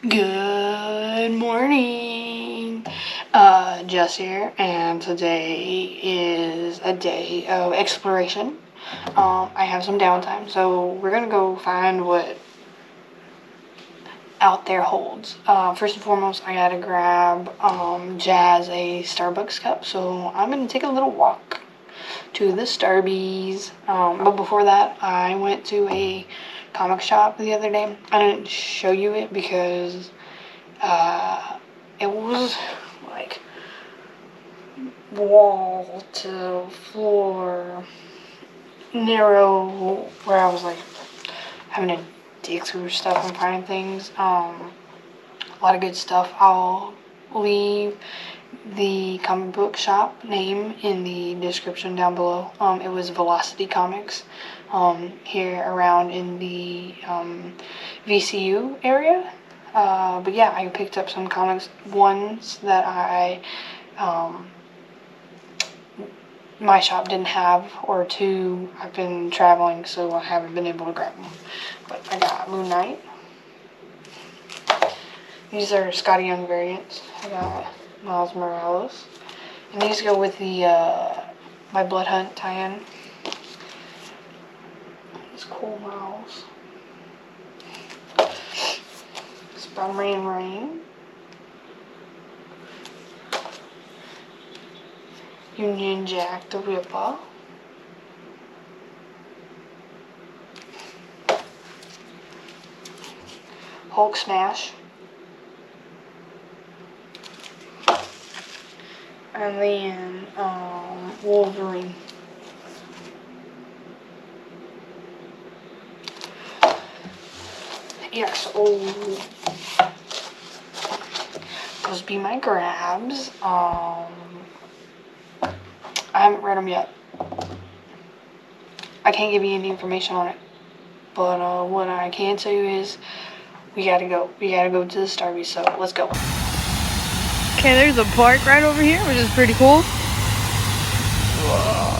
Good morning, Jess here, and today is a day of exploration. I have some downtime, so we're gonna go find what out there holds. First and foremost, I gotta grab Jazz a Starbucks cup, so I'm gonna take a little walk to the Starbies. But before that, I went to a comic shop the other day. I didn't show you it because it was like wall to floor narrow, where I was like having to dig through stuff and find things. A lot of good stuff. I'll leave the comic book shop name in the description down below. It was Velocity Comics here around in the VCU area. But yeah, I picked up some comics, ones that my shop didn't have, or two, I've been traveling, so I haven't been able to grab them. But I got Moon Knight. These are Scotty Young variants. I got Miles Morales. And these go with the my Blood Hunt tie-in. It's cool Miles. Spider-Man Rain. Union Jack the Ripper. Hulk Smash. And then Wolverine. Yes, those be my grabs. I haven't read them yet. I can't give you any information on it. But what I can tell you is we gotta go. We gotta go to the Starbucks, so let's go. Okay, there's a park right over here, which is pretty cool.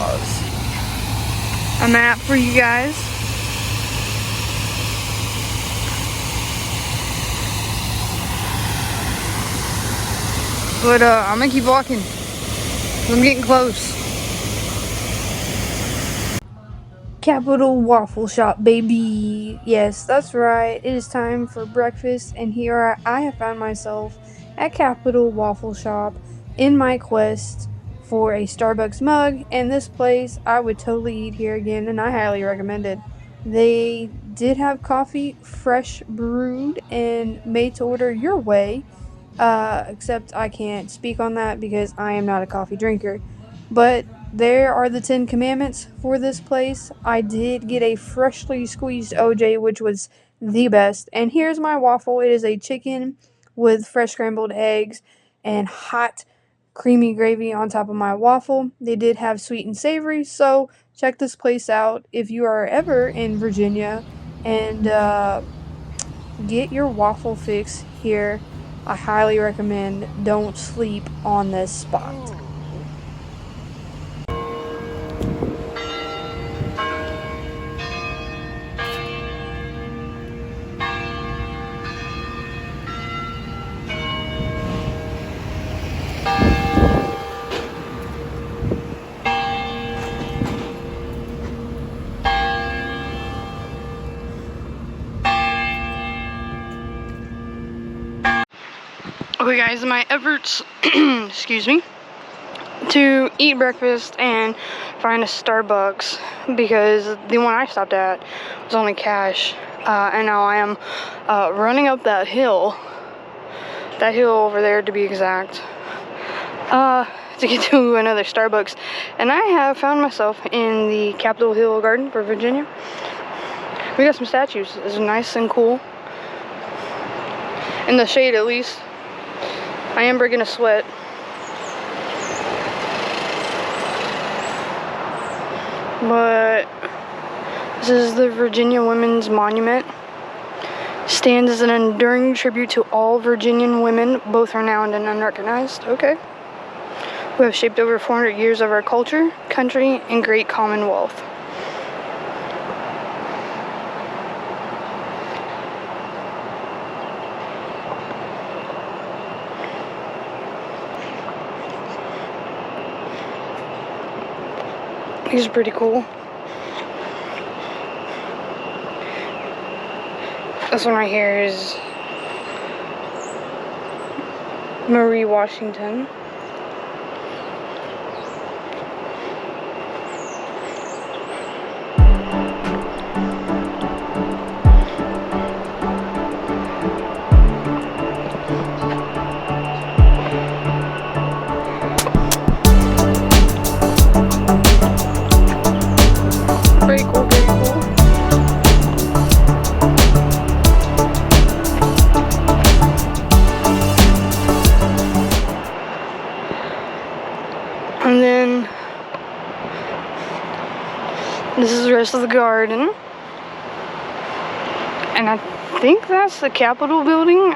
Let's see. A map for you guys. But I'm gonna keep walking. I'm getting close. Capital Waffle Shop, baby. Yes, that's right. It is time for breakfast, and here I have found myself at Capital Waffle Shop in my quest for a Starbucks mug. And this place, I would totally eat here again, and I highly recommend it. They did have coffee fresh brewed and made to order your way. Except I can't speak on that because I am not a coffee drinker. But there are the 10 commandments for this place. I did get a freshly squeezed OJ, which was the best. And here's my waffle. It is a chicken with fresh scrambled eggs and hot creamy gravy on top of my waffle. They did have sweet and savory, so check this place out if you are ever in Virginia, and get your waffle fix here. I highly recommend. Don't sleep on this spot. Okay guys, my efforts, excuse me, to eat breakfast and find a Starbucks, because the one I stopped at was only cash, and now I am running up that hill over there to be exact, to get to another Starbucks. And I have found myself in the Capitol Hill Garden for Virginia. We got some statues. It's nice and cool, in the shade at least. I am breaking a sweat. But this is the Virginia Women's Monument. Stands as an enduring tribute to all Virginian women, both renowned and unrecognized. Okay. Who have shaped over 400 years of our culture, country, and great commonwealth. These are pretty cool. This one right here is Marie Washington. Very cool, very cool. And then this is the rest of the garden. And I think that's the Capitol building.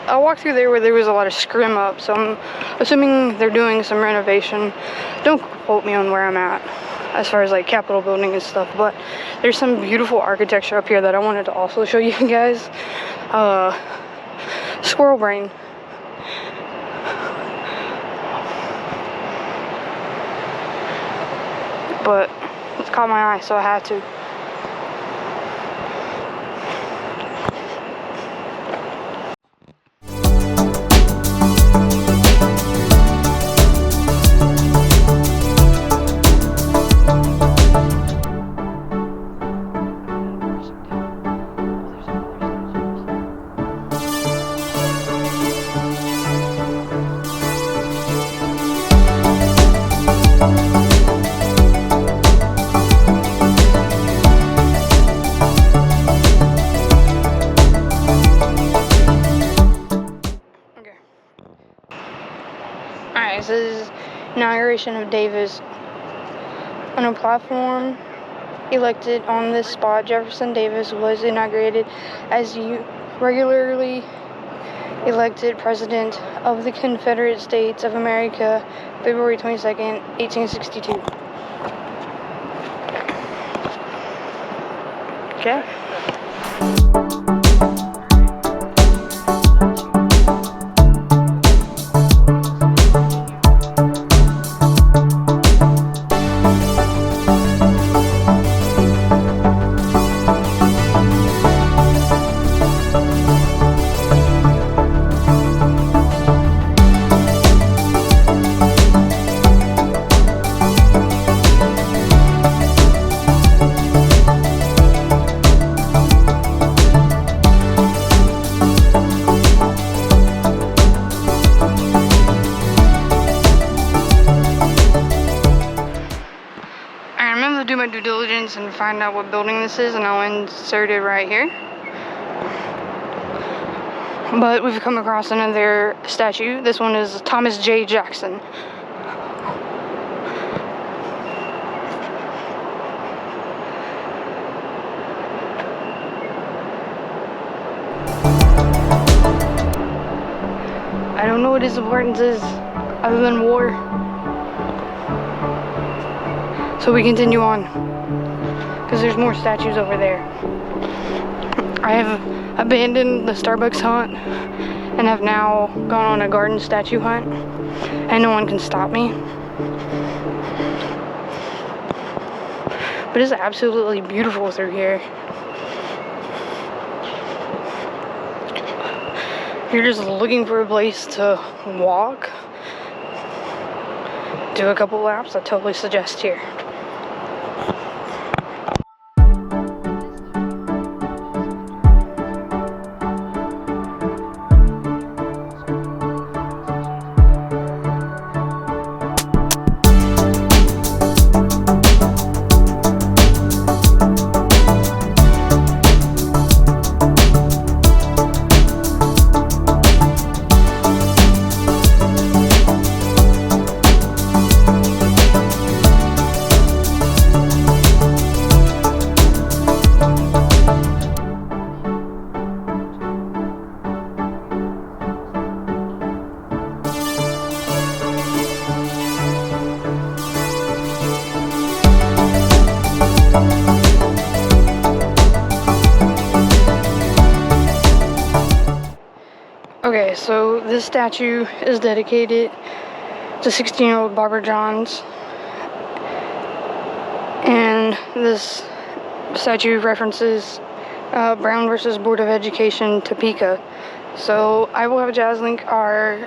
I walked through there where there was a lot of scrim up, so I'm assuming they're doing some renovation. Don't quote me on where I'm at as far as like Capitol building and stuff, but there's some beautiful architecture up here that I wanted to also show you guys. Squirrel brain. But it's caught my eye, so I had to. Alright, so this is inauguration of Davis. On a platform elected on this spot, Jefferson Davis was inaugurated as regularly elected President of the Confederate States of America, February 22nd, 1862. Okay. Do my due diligence and find out what building this is, and I'll insert it right here. But we've come across another statue. This one is Thomas J. Jackson. I don't know what his importance is other than war. So we continue on, because there's more statues over there. I have abandoned the Starbucks hunt and have now gone on a garden statue hunt, and no one can stop me. But it's absolutely beautiful through here. If you're just looking for a place to walk, do a couple laps, I totally suggest here. Okay, so this statue is dedicated to 16-year-old Barbara Johns. And this statue references Brown versus Board of Education, Topeka. So I will have Jazz link our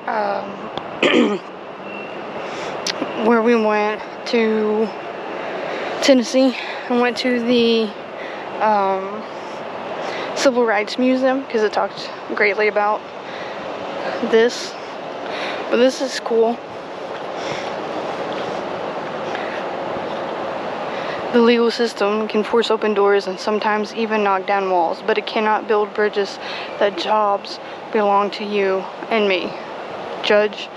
where we went to Tennessee and went to the Civil Rights Museum because it talked greatly about this. But this is cool. The legal system can force open doors and sometimes even knock down walls, but it cannot build bridges. That jobs belong to you and me. Judge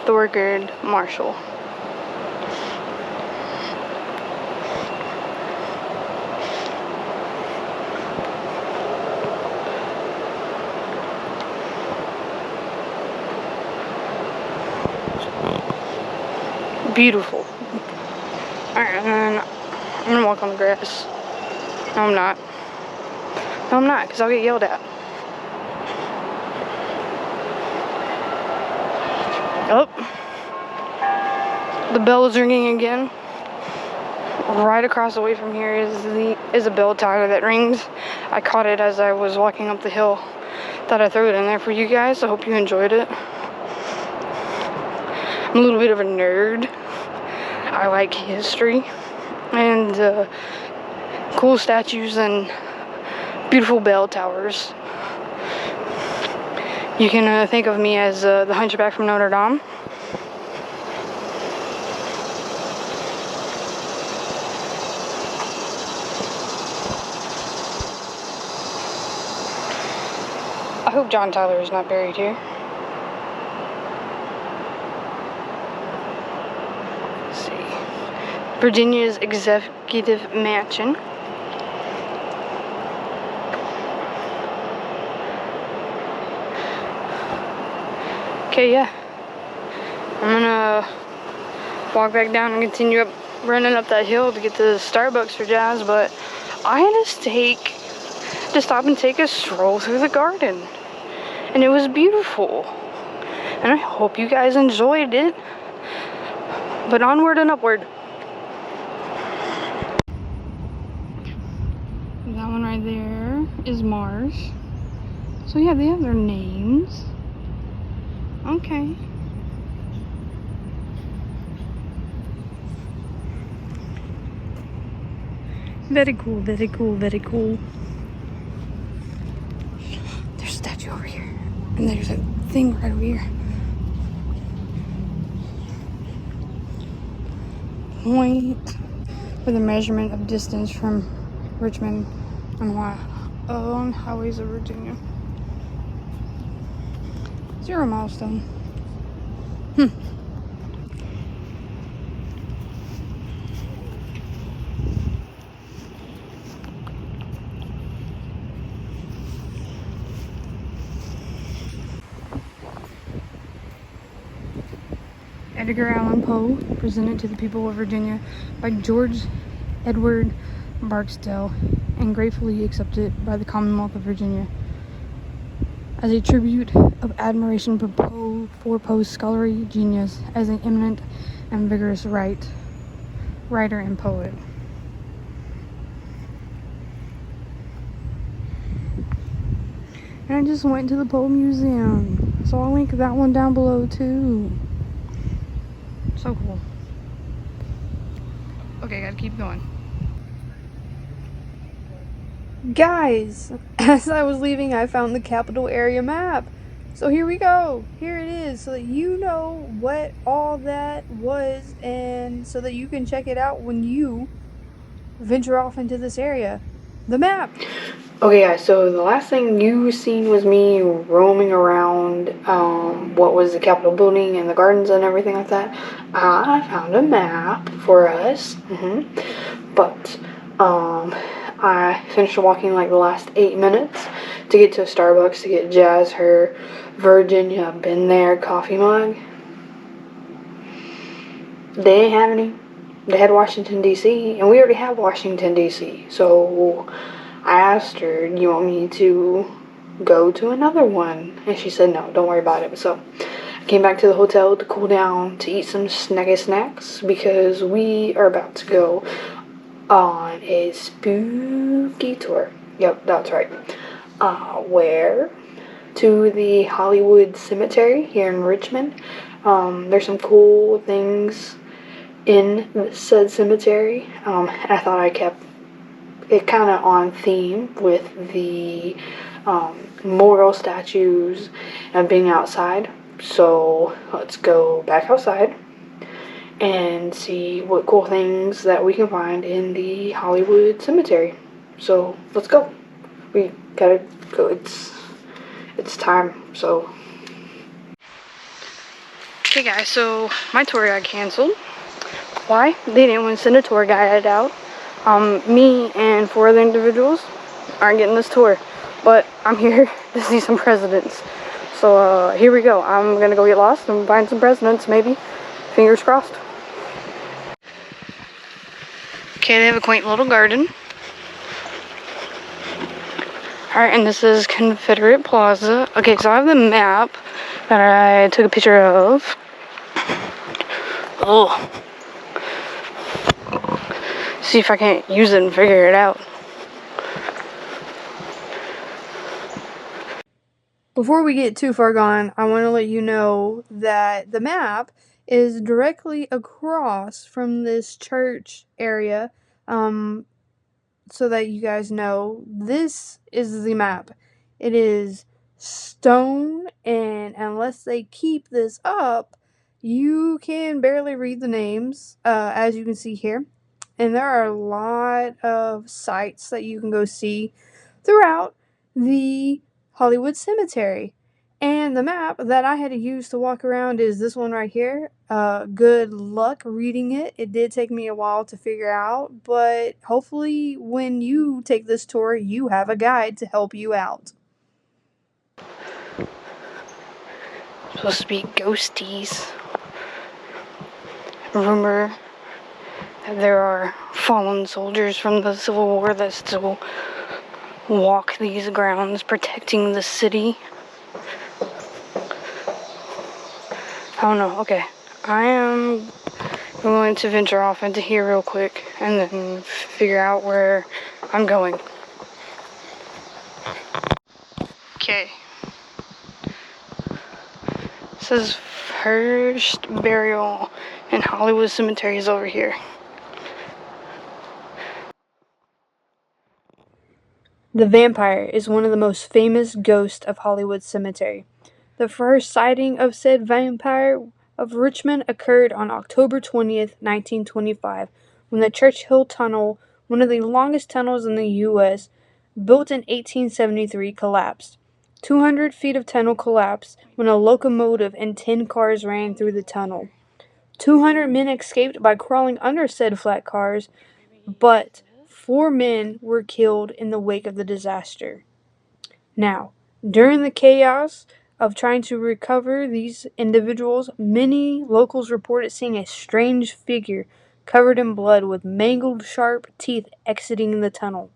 Thurgood Marshall. Beautiful. Alright, and then I'm gonna walk on the grass. No, I'm not. No, I'm not, because I'll get yelled at. Oh. The bell is ringing again. Right across the way from here is a bell tower that rings. I caught it as I was walking up the hill. Thought I'd throw it in there for you guys. I hope you enjoyed it. I'm a little bit of a nerd. I like history and cool statues and beautiful bell towers. You can think of me as the Hunchback from Notre Dame. I hope John Tyler is not buried here. Let's see. Virginia's Executive Mansion. Okay, yeah. I'm gonna walk back down and continue running up that hill to get to Starbucks for Jazz, but I had to stop and take a stroll through the garden. And it was beautiful. And I hope you guys enjoyed it. But onward and upward. That one right there is Mars. So yeah, they have their names. Okay. Very cool, very cool, very cool. There's a statue over here. And there's a thing right over here. Point for the measurement of distance from Richmond on highways of Virginia. 0 milestone. Edgar Allan Poe, presented to the people of Virginia by George Edward Barksdale and gratefully accepted by the Commonwealth of Virginia as a tribute of admiration for Poe's scholarly genius as an eminent and vigorous writer and poet. And I just went to the Poe Museum, so I'll link that one down below too. So cool. Okay, gotta keep going. Guys, as I was leaving, I found the capital area map. So here we go. Here it is, so that you know what all that was and so that you can check it out when you venture off into this area. The map. Okay, guys, so the last thing you seen was me roaming around what was the Capitol building and the gardens and everything like that. I found a map for us, but I finished walking like the last 8 minutes to get to a Starbucks to get Jazz her Virginia Been There coffee mug. They didn't have any. They had Washington, D.C., and we already have Washington, D.C., so I asked her, do you want me to go to another one? And she said, no, don't worry about it. So I came back to the hotel to cool down, to eat some snacky snacks, because we are about to go on a spooky tour. Yep, that's right. Where? To the Hollywood Cemetery here in Richmond. There's some cool things in said cemetery. I thought I kept it kind of on theme with the memorial statues and being outside. So let's go back outside and see what cool things that we can find in the Hollywood Cemetery. So let's go. We gotta go. It's time. So. Okay, guys. So my tour got canceled. Why? They didn't want to send a tour guide out. Me and 4 other individuals aren't getting this tour, but I'm here to see some presidents. So here we go. I'm gonna go get lost and find some presidents, maybe. Fingers crossed. Okay, they have a quaint little garden. Alright, and this is Confederate Plaza. Okay, so I have the map that I took a picture of. Oh. See if I can't use it and figure it out. Before we get too far gone, I want to let you know that the map is directly across from this church area. So that you guys know, this is the map. It is stone, and unless they keep this up, you can barely read the names, as you can see here. And there are a lot of sites that you can go see throughout the Hollywood Cemetery. And the map that I had to use to walk around is this one right here. Good luck reading it. It did take me a while to figure out, but hopefully when you take this tour, you have a guide to help you out. Supposed to be ghosties. Rumor that there are fallen soldiers from the Civil War that still walk these grounds protecting the city. I don't know. Okay. I am going to venture off into here real quick and then figure out where I'm going. Okay. It says first burial in Hollywood Cemetery is over here. The vampire is one of the most famous ghosts of Hollywood Cemetery. The first sighting of said Vampire of Richmond occurred on October 20th, 1925, when the Churchill Tunnel, one of the longest tunnels in the U.S., built in 1873, collapsed. 200 feet of tunnel collapsed when a locomotive and 10 cars ran through the tunnel. 200 men escaped by crawling under said flat cars, but 4 men were killed in the wake of the disaster. Now, during the chaos of trying to recover these individuals, many locals reported seeing a strange figure covered in blood with mangled sharp teeth exiting the tunnel.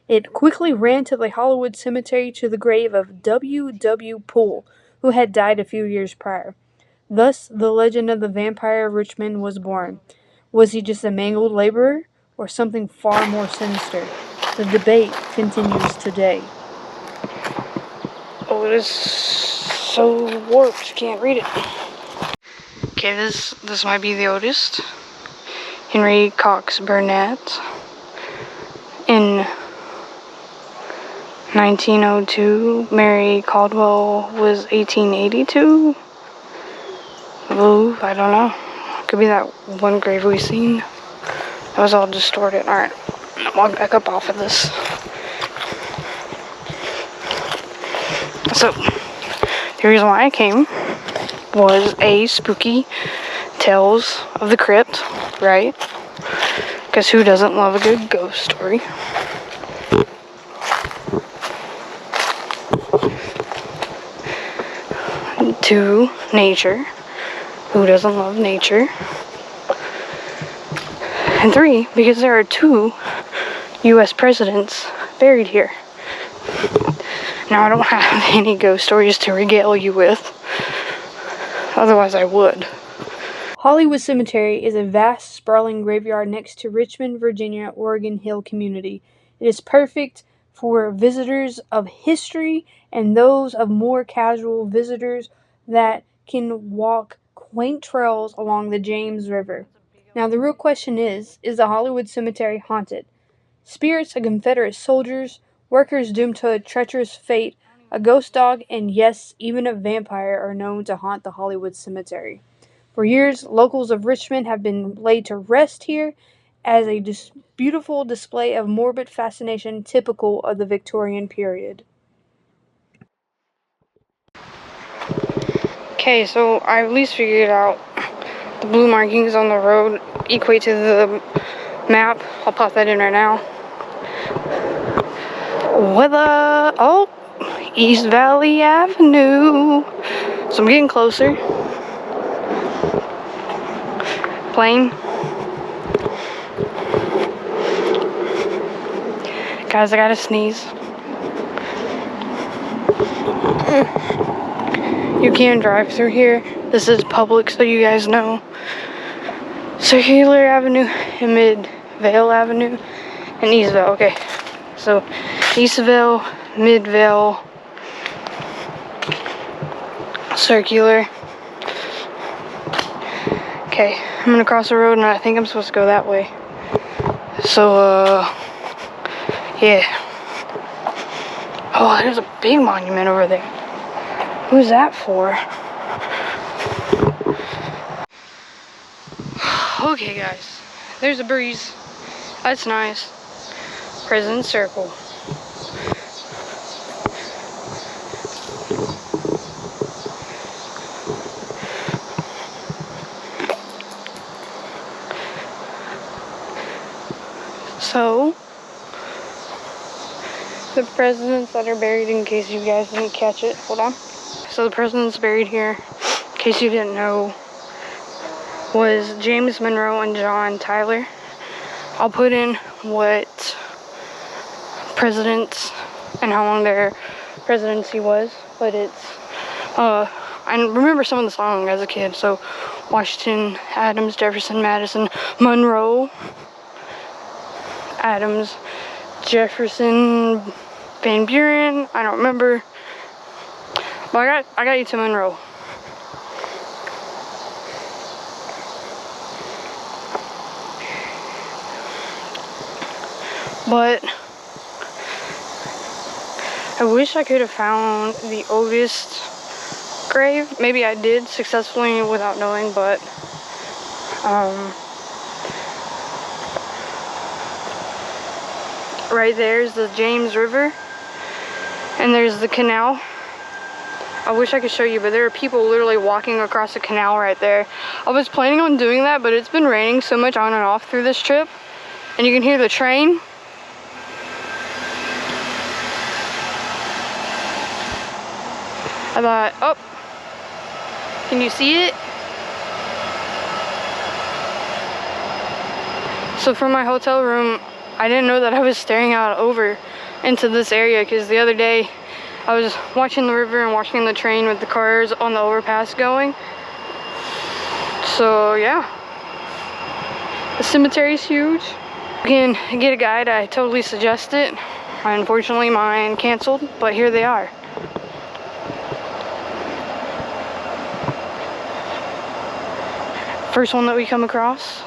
It quickly ran to the Hollywood Cemetery to the grave of W. W. Poole, who had died a few years prior. Thus, the legend of the Vampire of Richmond was born. Was he just a mangled laborer, or something far more sinister? The debate continues today. Oh, it is so warped, can't read it. Okay, this might be the oldest. Henry Cox Burnett. In 1902, Mary Caldwell was 1882. Ooh, I don't know. Could be that one grave we've seen. That was all distorted. Alright, walk back up off of this. So, the reason why I came was A, spooky tales of the crypt, right? Because who doesn't love a good ghost story? Two, nature. Who doesn't love nature? And 3, because there are 2 U.S. presidents buried here. Now, I don't have any ghost stories to regale you with. Otherwise, I would. Hollywood Cemetery is a vast, sprawling graveyard next to Richmond, Virginia, Oregon Hill community. It is perfect for visitors of history and those of more casual visitors that can walk quaint trails along the James River. Now, the real question is the Hollywood Cemetery haunted? Spirits of Confederate soldiers, workers doomed to a treacherous fate, a ghost dog, and yes, even a vampire are known to haunt the Hollywood Cemetery. For years, locals of Richmond have been laid to rest here as a beautiful display of morbid fascination typical of the Victorian period. Okay, so I at least figured out the blue markings on the road equate to the map. I'll pop that in right now. Oh, East Valley Avenue. So I'm getting closer. Plane. Guys, I gotta sneeze. You can drive through here. This is public, so you guys know. Circular Avenue and Midvale Avenue and Eastvale. Okay, so Eastvale, Midvale, Circular. Okay, I'm gonna cross the road and I think I'm supposed to go that way. So, yeah. Oh, there's a big monument over there. Who's that for? Okay, guys. There's a breeze. That's nice. President's Circle. So, the presidents that are buried, in case you guys didn't catch it, hold on. So the presidents buried here, in case you didn't know, was James Monroe and John Tyler. I'll put in what presidents and how long their presidency was, but it's, I remember some of the songs as a kid, so Washington, Adams, Jefferson, Madison, Monroe, Adams, Jefferson, Van Buren, I don't remember, but I got you to Monroe. But I wish I could have found the oldest grave. Maybe I did successfully without knowing, but right there's the James River and there's the canal. I wish I could show you, but there are people literally walking across the canal right there. I was planning on doing that, but it's been raining so much on and off through this trip, and you can hear the train. I thought, oh, can you see it? So from my hotel room, I didn't know that I was staring out over into this area, because the other day I was watching the river and watching the train with the cars on the overpass going. So yeah, the cemetery's huge. You can get a guide. I totally suggest it. Unfortunately, mine canceled, but here they are. First one that we come across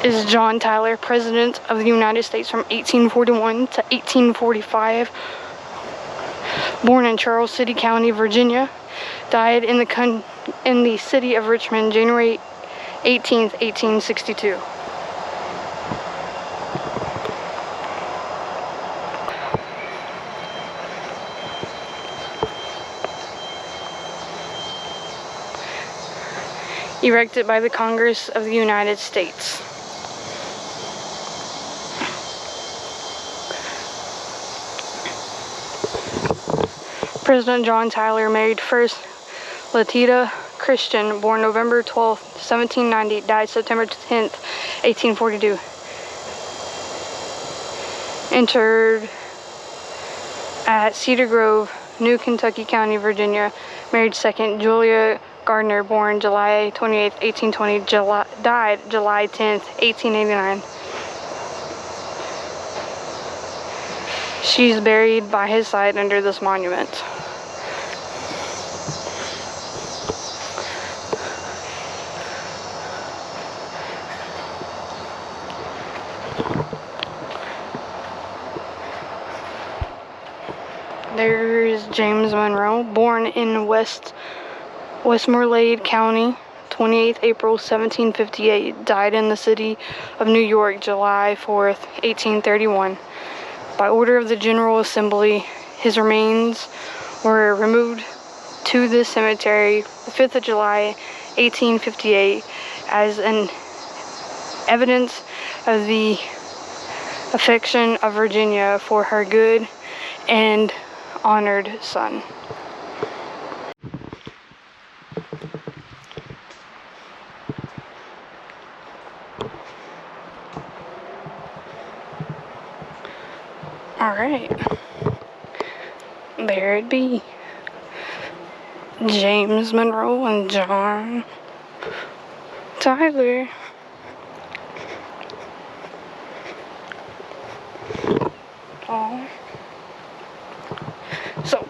is John Tyler, President of the United States from 1841 to 1845. Born in Charles City County, Virginia. Died in the city of Richmond, January 18th, 1862. Erected by the Congress of the United States. President John Tyler married first Latita Christian, born November 12, 1790, died September 10th, 1842. Interred at Cedar Grove, New Kentucky County, Virginia. Married second Julia Gardner, born July 28th, 1820, died July 10th, 1889. She's buried by his side under this monument. There's James Monroe, born in Westmoreland County, 28th April 1758, died in the city of New York, July 4th, 1831. By order of the General Assembly, his remains were removed to this cemetery the 5th of July, 1858, as an evidence of the affection of Virginia for her good and honored son. Alright, there it be. James Monroe and John Tyler. Oh. So,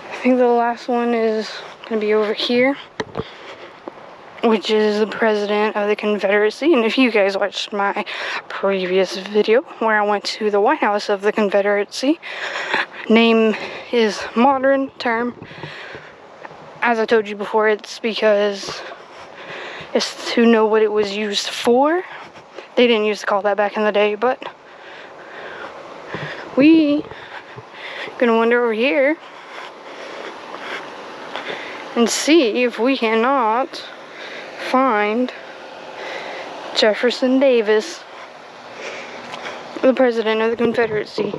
I think the last one is going to be over here, which is the President of the Confederacy. And if you guys watched my previous video where I went to the White House of the Confederacy, name is modern term. As I told you before, it's because it's to know what it was used for. They didn't used to call that back in the day, but we gonna wander over here and see if we cannot find Jefferson Davis, the President of the Confederacy.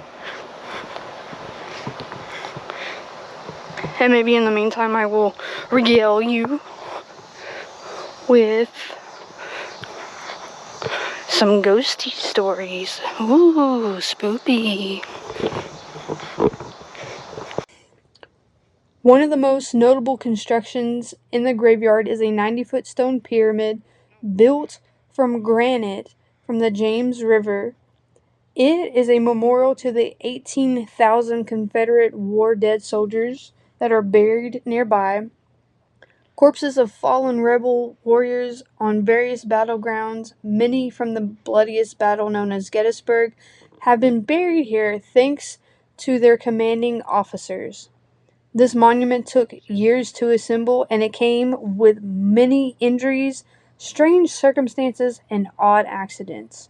And maybe in the meantime I will regale you with some ghosty stories. Ooh, spooky. One of the most notable constructions in the graveyard is a 90-foot stone pyramid built from granite from the James River. It is a memorial to the 18,000 Confederate war dead soldiers that are buried nearby. Corpses of fallen rebel warriors on various battlegrounds, many from the bloodiest battle known as Gettysburg, have been buried here thanks to their commanding officers. This monument took years to assemble, and it came with many injuries, strange circumstances, and odd accidents.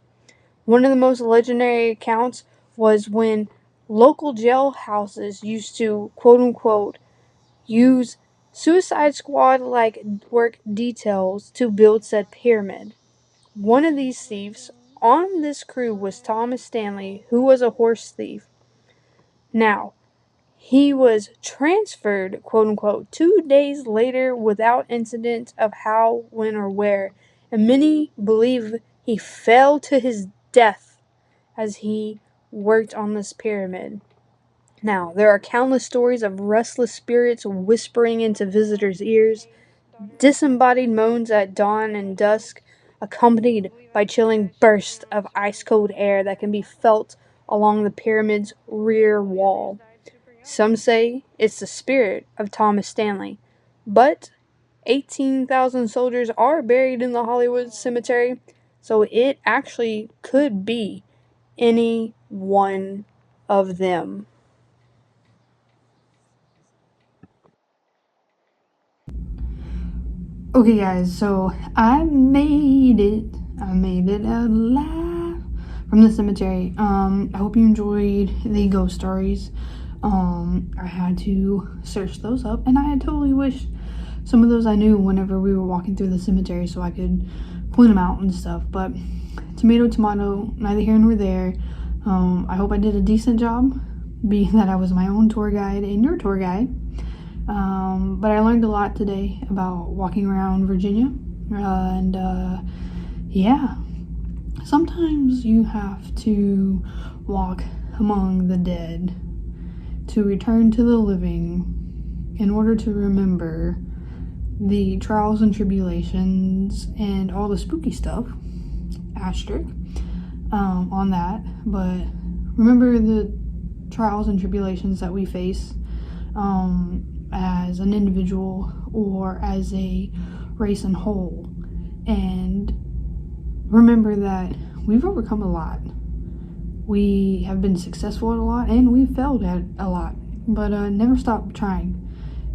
One of the most legendary accounts was when local jailhouses used to, quote-unquote, use Suicide Squad-like work details to build said pyramid. One of these thieves on this crew was Thomas Stanley, who was a horse thief. Now, he was transferred, quote-unquote, 2 days later without incident of how, when, or where, and many believe he fell to his death as he worked on this pyramid. Now, there are countless stories of restless spirits whispering into visitors' ears, disembodied moans at dawn and dusk, accompanied by chilling bursts of ice-cold air that can be felt along the pyramid's rear wall. Some say it's the spirit of Thomas Stanley, but 18,000 soldiers are buried in the Hollywood Cemetery, so it actually could be any one of them. Okay guys, so I made it out alive from the cemetery. I hope you enjoyed the ghost stories. I had to search those up, and I totally wish some of those I knew whenever we were walking through the cemetery so I could point them out and stuff, but tomato, neither here nor there. I hope I did a decent job, being that I was my own tour guide and your tour guide. But I learned a lot today about walking around Virginia, yeah, sometimes you have to walk among the dead to return to the living. in order to remember the trials and tribulations and all the spooky stuff, asterisk, on that. But remember the trials and tribulations that we face as an individual or as a race in whole, and remember that we've overcome a lot. We have been successful at a lot, and we've failed at a lot, but never stop trying.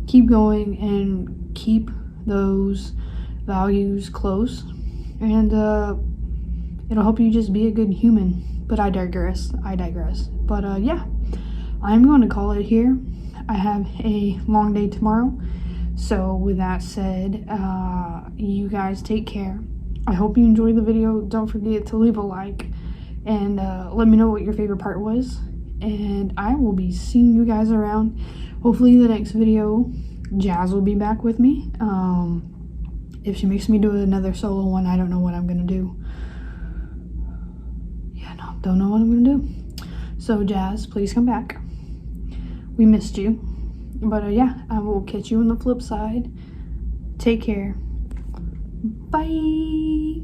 Keep going and keep those values close, and it'll help you just be a good human. But I digress. But yeah, I'm going to call it here. I have a long day tomorrow. So with that said, you guys take care. I hope you enjoyed the video. Don't forget to leave a like and let me know what your favorite part was. And I will be seeing you guys around. Hopefully the next video, Jazz will be back with me. If she makes me do another solo one, I don't know what I'm going to do. Yeah, no, don't know what I'm going to do. So Jazz, please come back. We missed you. But yeah, I will catch you on the flip side. Take care. Bye.